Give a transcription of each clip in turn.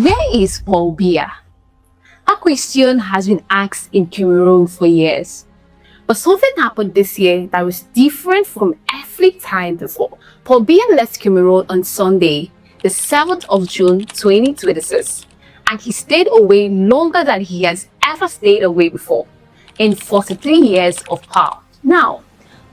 Where is Paul Biya? That question has been asked in Cameroon for years. But something happened this year that was different from every time before. Paul Biya left Cameroon on Sunday, the 7th of June 2026, and he stayed away longer than he has ever stayed away before, in 43 years of power. Now,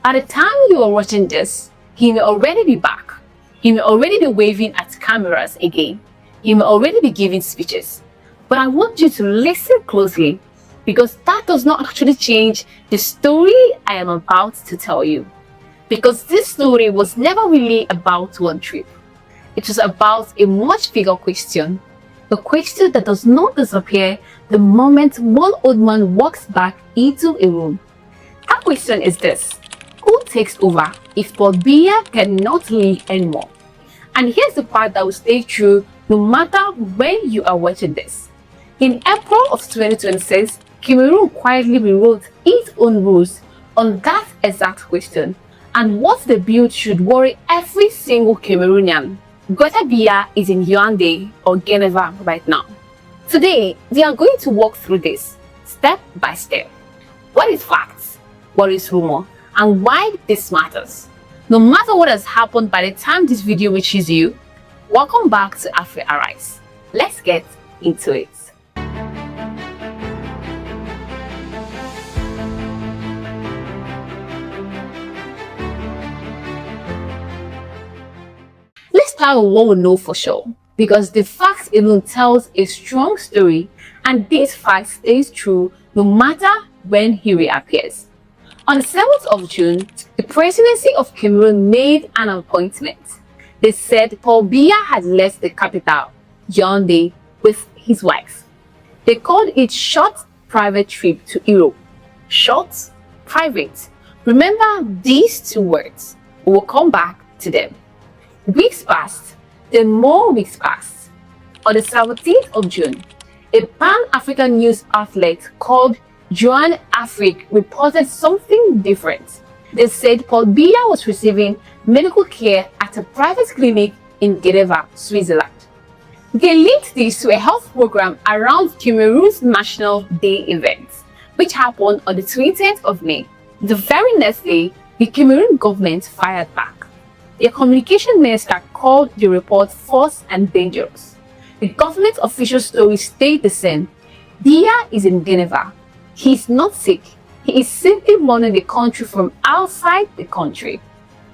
by the time you are watching this, he may already be back. He may already be waving at cameras again. He may already be giving speeches. But I want you to listen closely, because that does not actually change the story I am about to tell you. Because this story was never really about one trip. It was about a much bigger question. The question that does not disappear the moment one old man walks back into a room. That question is this: who takes over if Paul Biya cannot live anymore? And here's the part that will stay true no matter when you are watching this. In April of 2026, Cameroon quietly rewrote its own rules on that exact question and what the bill should worry every single Cameroonian. Paul Biya is in Yaoundé or Geneva right now. Today, we are going to walk through this step by step. What is facts? What is rumor? And why this matters? No matter what has happened by the time this video reaches you, welcome back to Afri. Let's get into it. Let's start with what we know for sure, because the facts alone tells a strong story, and this fact stays true no matter when he reappears. On the 7th of June, the presidency of Cameroon made an appointment. They said Paul Biya had left the capital, Yaoundé, with his wife. They called it short private trip to Europe. Short, private. Remember these two words. We will come back to them. Weeks passed, then more weeks passed. On the 17th of June, a Pan-African news outlet called Afri reported something different. They said Paul Biya was receiving medical care at a private clinic in Geneva, Switzerland. They linked this to a health program around Cameroon's National Day event, which happened on the 20th of May. The very next day, the Cameroon government fired back. Their communication minister called the report false and dangerous. The government official story stayed the same. Biya is in Geneva. He is not sick. He is simply running the country from outside the country.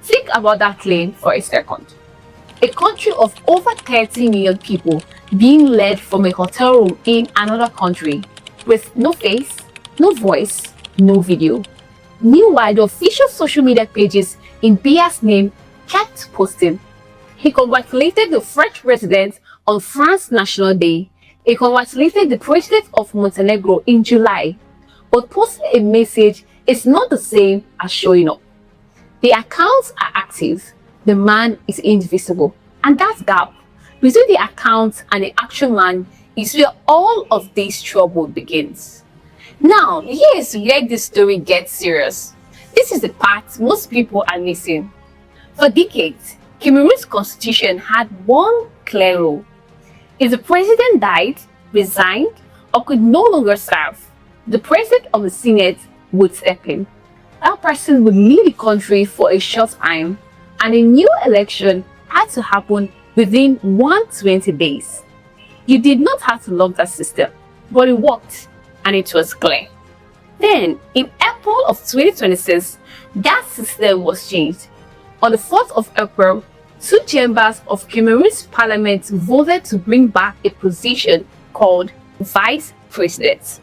Think about that claim for a second. A country of over 30 million people being led from a hotel room in another country with no face, no voice, no video. Meanwhile, the official social media pages in Biya's name kept posting. He congratulated the French president on France's National Day. He congratulated the president of Montenegro in July. But posting a message is not the same as showing up. The accounts are active, the man is invisible, and that gap between the account and the actual man is where all of this trouble begins. Now, here's where the story gets serious. This is the part most people are missing. For decades, Cameroon's constitution had one clear rule. If the president died, resigned, or could no longer serve, the president of the Senate would step in. That person would leave the country for a short time, and a new election had to happen within 120 days. You did not have to love that system, but it worked, and it was clear. Then, in April of 2026, that system was changed. On the 4th of April, two chambers of Cameroon's parliament voted to bring back a position called vice president.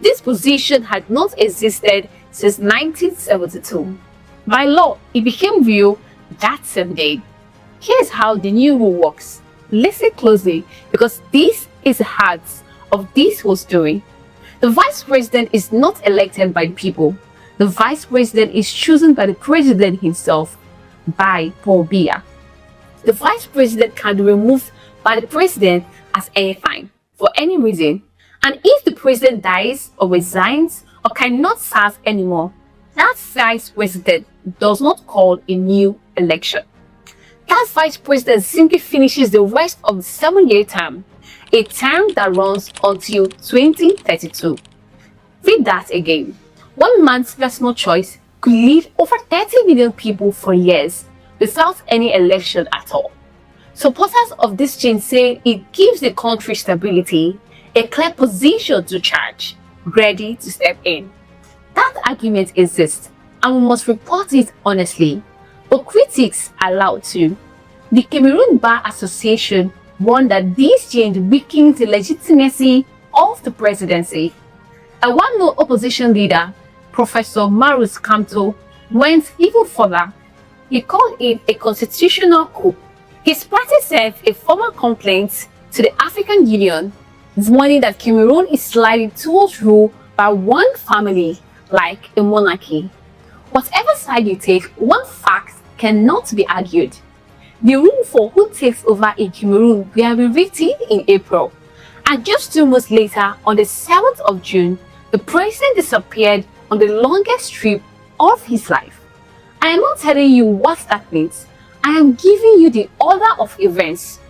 This position had not existed since 1972. By law, it became real that same day. Here's how the new rule works. Listen closely, because this is the heart of this whole story. The vice president is not elected by the people. The vice president is chosen by the president himself, by Paul Biya. The vice president can be removed by the president at any time, for any reason. And if the president dies or resigns or cannot serve anymore, that vice president does not call a new election. That vice president simply finishes the rest of the 7-year term. a term that runs until 2032. Read that again. One man's personal choice could lead over 30 million people for years without any election at all. Supporters of this change say it gives the country stability, a clear position to charge, ready to step in. That argument exists, and we must report it honestly, but critics are loud too. The Cameroon Bar Association warned that this change weakens the legitimacy of the presidency. A well-known opposition leader, Professor Marus Kamto, went even further. He called it a constitutional coup. His party sent a formal complaint to the African Union, warning that Cameroon is sliding towards rule by one family, like a monarchy. Whatever side you take, one fact cannot be argued. The rule for who takes over in Cameroon will be written in April. And just 2 months later, on the 7th of June, the president disappeared on the longest trip of his life. I am not telling you what that means. I am giving you the order of events.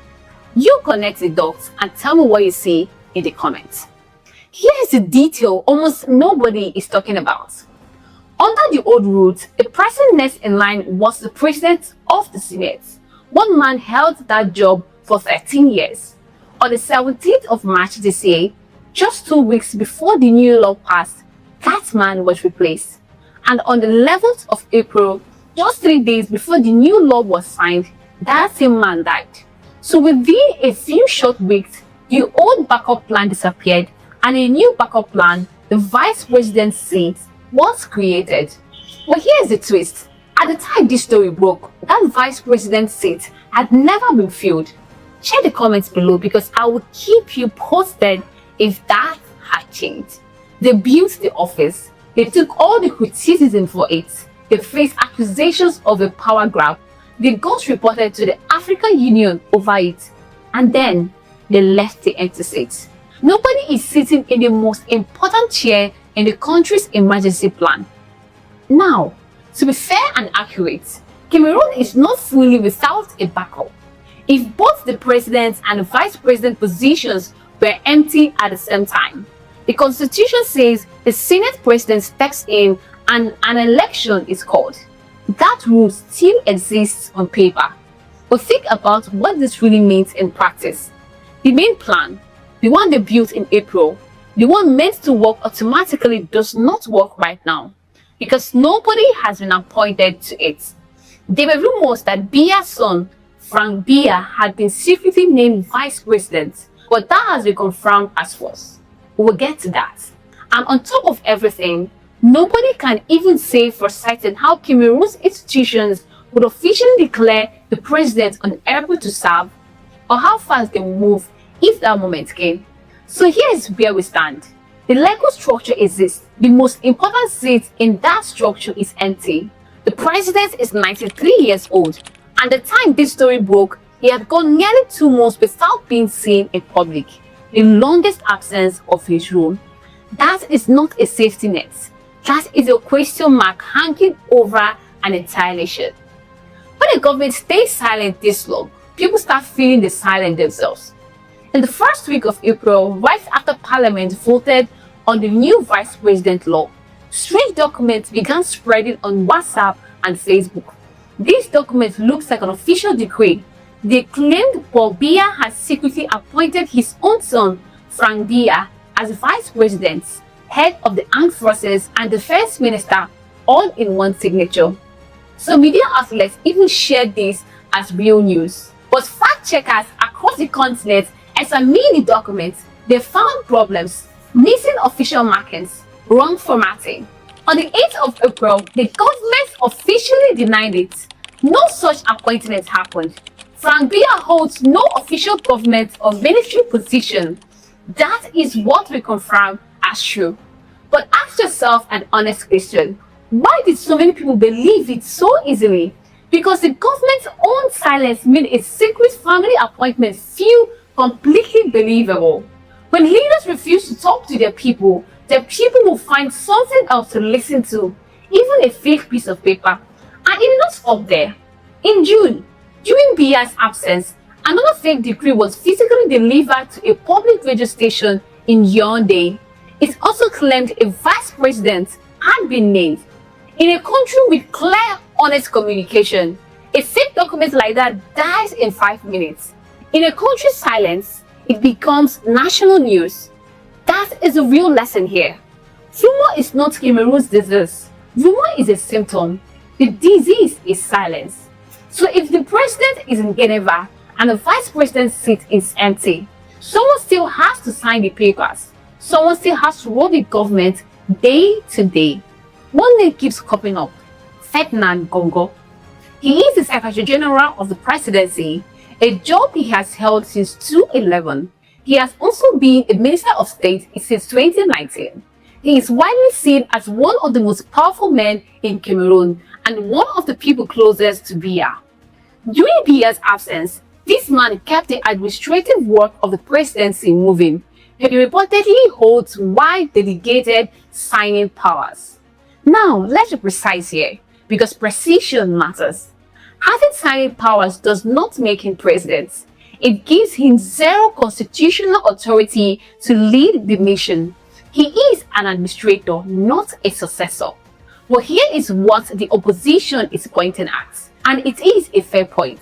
You connect the dots and tell me what you see in the comments. Here is the detail almost nobody is talking about. Under the old rules, the person next in line was the president of the Senate. One man held that job for 13 years. On the 17th of March this year, just 2 weeks before the new law passed, that man was replaced. And on the 11th of April, just 3 days before the new law was signed, that same man died. So within a few short weeks, the old backup plan disappeared and a new backup plan, the vice president's seat, was created. But here's the twist. At the time this story broke, that vice president's seat had never been filled. Check the comments below because I will keep you posted if that had changed. They built the office. They took all the criticism for it. They faced accusations of a power grab. They got reported to the African Union over it. And then they left the empty seat. Nobody is sitting in the most important chair in the country's emergency plan. Now, to be fair and accurate, Cameroon is not fully without a backup. If both the president and the vice president positions were empty at the same time, the constitution says the Senate president steps in and an election is called. That rule still exists on paper. But think about what this really means in practice. The main plan, the one they built in April, the one meant to work automatically, does not work right now because nobody has been appointed to it. There were rumors that Biya's son, Franck Biya, had been secretly named vice president, but that has been confirmed as false. We'll get to that. And on top of everything, nobody can even say for certain how Cameroon's institutions would officially declare the president unable to serve or how fast they will move if that moment came. So here is where we stand. The legal structure exists. The most important seat in that structure is empty. The president is 93 years old, and the time this story broke, he had gone nearly 2 months without being seen in public, the longest absence of his rule. That is not a safety net. That is a question mark hanging over an entire nation. When the government stays silent this long, people start feeling the silence themselves. In the first week of April, right after Parliament voted on the new vice president law, strange documents began spreading on WhatsApp and Facebook. These documents looked like an official decree. They claimed Paul Biya had secretly appointed his own son, Franck Biya, as vice president, head of the armed forces, and the first minister, all in one signature. Some media outlets even shared this as real news. But fact checkers across the continent examined the documents. They found problems, missing official markings, wrong formatting. On the 8th of April, the government officially denied it. No such appointment happened. Franck Biya holds no official government or military position. That is what we confirm as true. But ask yourself an honest question. Why did so many people believe it so easily? Because the government's own silence made a secret family appointment feel completely believable. When leaders refuse to talk to their people will find something else to listen to, even a fake piece of paper. And it did not stop there. In June, during Biya's absence, Another fake decree was physically delivered to a public radio station in Yaoundé. It also claimed a vice president had been named. In a country with clear, honest communication, a fake document like that dies in 5 minutes. In a country's silence, it becomes national news. That is a real lesson here. Rumor is not Cameroon's disease. Rumor is a symptom. The disease is silence. So if the president is in Geneva and the vice president's seat is empty, someone still has to sign the papers. Someone still has to run the government day to day. One name keeps popping up: Ferdinand Gongo. He is the Secretary General of the Presidency, a job he has held since 2011. He has also been a Minister of State since 2019. He is widely seen as one of the most powerful men in Cameroon and one of the people closest to Biya. During Biya's absence, this man kept the administrative work of the presidency moving. He reportedly holds wide delegated signing powers. Now, let's be precise here, because precision matters. Having signing powers does not make him president. It gives him zero constitutional authority to lead the nation. He is an administrator, not a successor. But here is what the opposition is pointing at, and it is a fair point.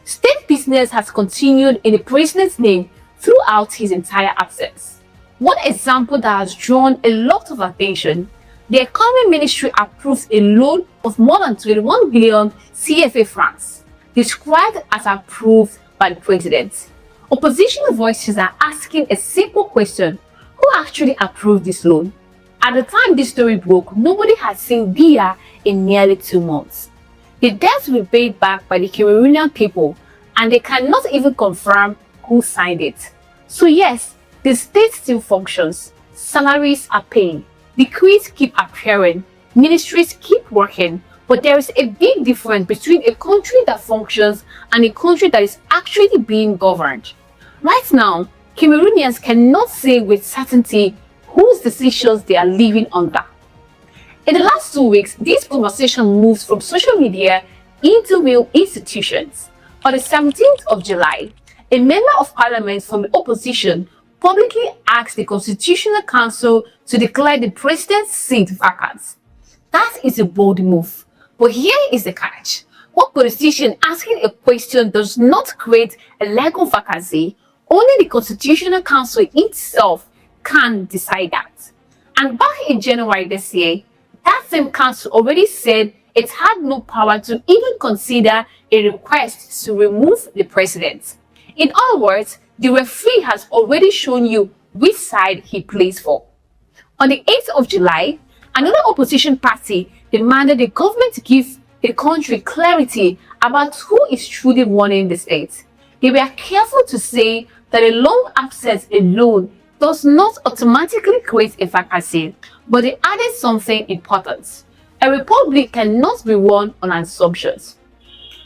State business has continued in the president's name throughout his entire absence. One example that has drawn a lot of attention: the Economy Ministry approved a loan of more than 21 billion CFA francs, described as approved by the president. Opposition voices are asking a simple question: who actually approved this loan? At the time this story broke, nobody had seen Biya in nearly 2 months. The debts were paid back by the Cameroonian people, and they cannot even confirm who signed it. So yes, the state still functions. Salaries are paid. Decrees keep appearing. Ministries keep working. But there is a big difference between a country that functions and a country that is actually being governed. Right now, Cameroonians cannot say with certainty whose decisions they are living under. In the last 2 weeks, this conversation moves from social media into real institutions. On the 17th of July, a member of parliament from the opposition publicly asked the Constitutional Council to declare the president's seat vacant. That is a bold move. But here is the catch. One politician asking a question does not create a legal vacancy. Only the Constitutional Council itself can decide that. And back in January this year, that same council already said it had no power to even consider a request to remove the president. In other words, the referee has already shown you which side he plays for. On the 8th of July, another opposition party demanded the government to give the country clarity about who is truly running the state. They were careful to say that a long absence alone does not automatically create a vacancy, but they added something important. A republic cannot be run on assumptions.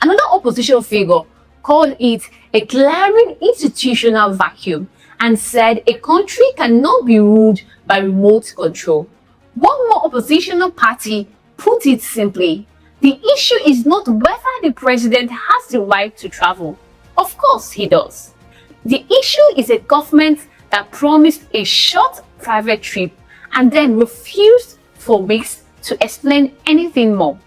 Another opposition figure called it a glaring institutional vacuum and said a country cannot be ruled by remote control. One more oppositional party put it simply: the issue is not whether the president has the right to travel. Of course he does. The issue is a government that promised a short private trip and then refused for weeks to explain anything more.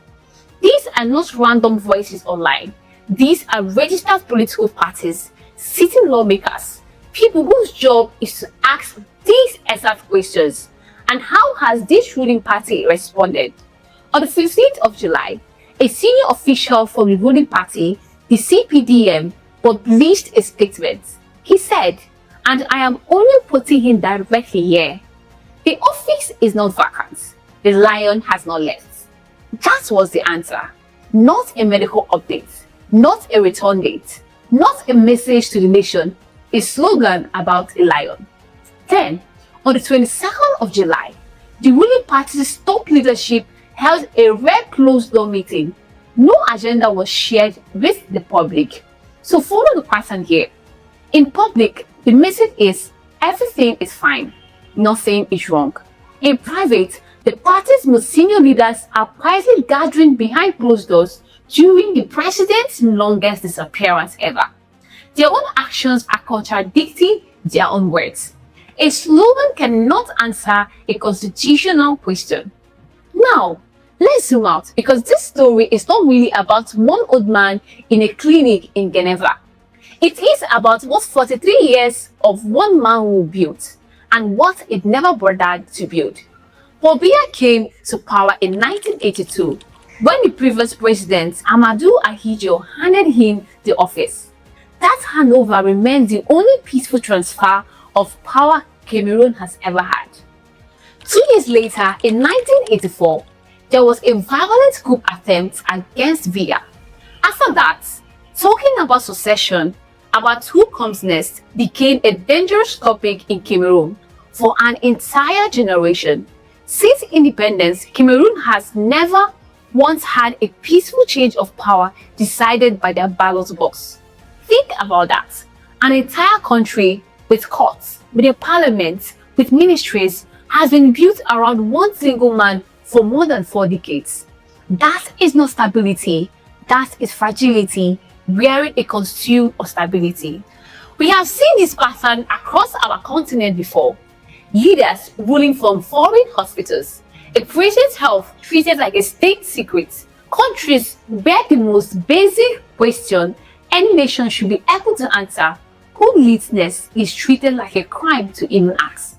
These are not random voices online. These are registered political parties, sitting lawmakers, people whose job is to ask these exact questions. And how has this ruling party responded? On the 15th of July, a senior official from the ruling party, the CPDM, published a statement. He said, and I am only putting him directly here, the office is not vacant. The lion has not left. That was the answer. Not a medical update, not a return date, not a message to the nation, a slogan about a lion. Then, on the 22nd of July, the ruling party's top leadership held a rare closed-door meeting. No agenda was shared with the public. So follow the pattern here. In public, the message is everything is fine, nothing is wrong. In private, the party's most senior leaders are quietly gathering behind closed doors during the president's longest disappearance ever. Their own actions are contradicting their own words. A slogan cannot answer a constitutional question. Now, let's zoom out because this story is not really about one old man in a clinic in Geneva. It is about what 43 years of one man will build and what it never bothered to build. Paul Biya came to power in 1982 when the previous president, Amadou Ahidjo, handed him the office. That handover remains the only peaceful transfer of power Cameroon has ever had. 2 years later, in 1984, there was a violent coup attempt against Biya. After that, talking about succession, about who comes next, became a dangerous topic in Cameroon for an entire generation. Since independence, Cameroon has never once had a peaceful change of power decided by their ballot box. Think about that. An entire country with courts, with a parliament, with ministries has been built around one single man for more than 4 decades. That is not stability, that is fragility, wearing a costume of stability. We have seen this pattern across our continent before. Leaders ruling from foreign hospitals, a president's health treated like a state secret, countries where the most basic question any nation should be able to answer, who leads next, is treated like a crime to even ask.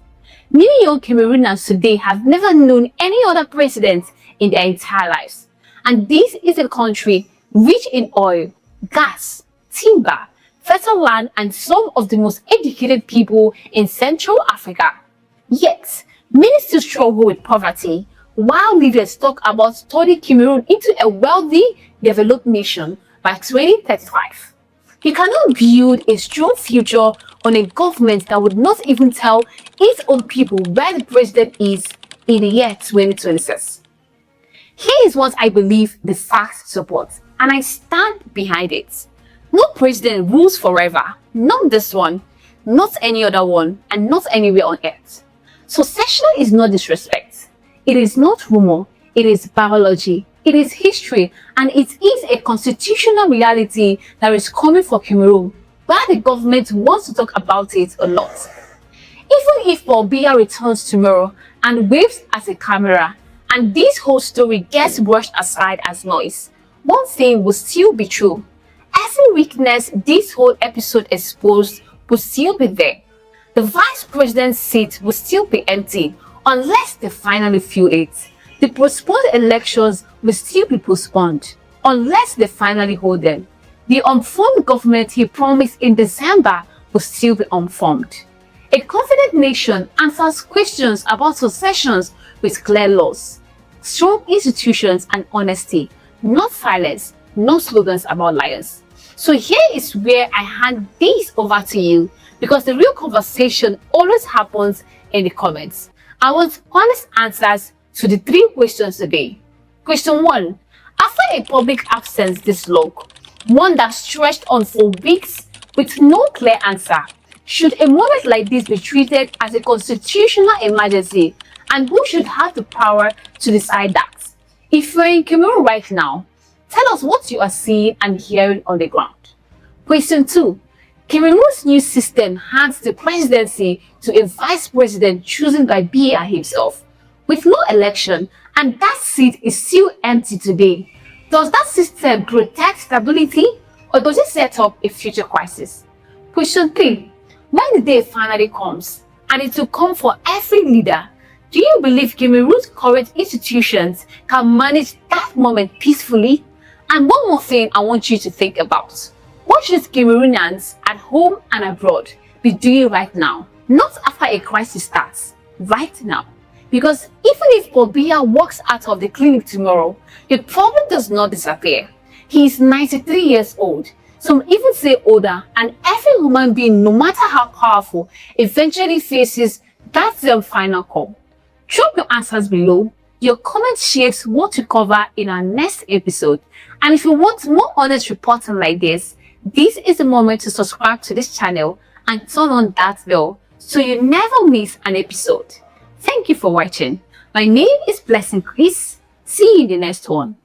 Many young Cameroonians today have never known any other president in their entire lives. And this is a country rich in oil, gas, timber, fertile land, and some of the most educated people in Central Africa. Yet, many still struggle with poverty, while leaders talk about turning Cameroon into a wealthy, developed nation by 2035. You cannot build a strong future on a government that would not even tell its own people where the president is in the year 2026. Here is what I believe the facts support, and I stand behind it. No president rules forever, not this one, not any other one, and not anywhere on earth. Succession is not disrespect. It is not rumor. It is biology. It is history, and it is a constitutional reality that is coming for Cameroon, where the government wants to talk about it a lot. Even if Paul Biya returns tomorrow and waves at a camera, and this whole story gets brushed aside as noise, one thing will still be true. Every weakness this whole episode exposed will still be there. The vice president's seat will still be empty unless they finally fill it. The postponed elections will still be postponed unless they finally hold them. The unformed government he promised in December will still be unformed. A confident nation answers questions about successions with clear laws, strong institutions, and honesty, not silence, no slogans about liars. So here is where I hand this over to you, because the real conversation always happens in the comments. I want honest answers to the 3 questions today. Question 1. After a public absence this long, one that stretched on for weeks with no clear answer, should a moment like this be treated as a constitutional emergency, and who should have the power to decide that? If you're in Cameroon right now, tell us what you are seeing and hearing on the ground. Question 2. Cameroon's new system hands the presidency to a vice president chosen by Biya himself, with no election, and that seat is still empty today. Does that system protect stability, or does it set up a future crisis? Question 3. When the day finally comes, and it will come for every leader, do you believe Cameroon's current institutions can manage that moment peacefully? And one more thing I want you to think about. What should Cameroonians at home and abroad be doing right now? Not after a crisis starts, right now. Because even if Paul Biya walks out of the clinic tomorrow, the problem does not disappear. He is 93 years old. Some even say older, and every human being, no matter how powerful, eventually faces that final call. Drop your answers below. Your comment shapes what to cover in our next episode. And if you want more honest reporting like this is the moment to subscribe to this channel and turn on that bell so you never miss an episode. Thank you for watching. My name is Blessing Chris. See you in the next one.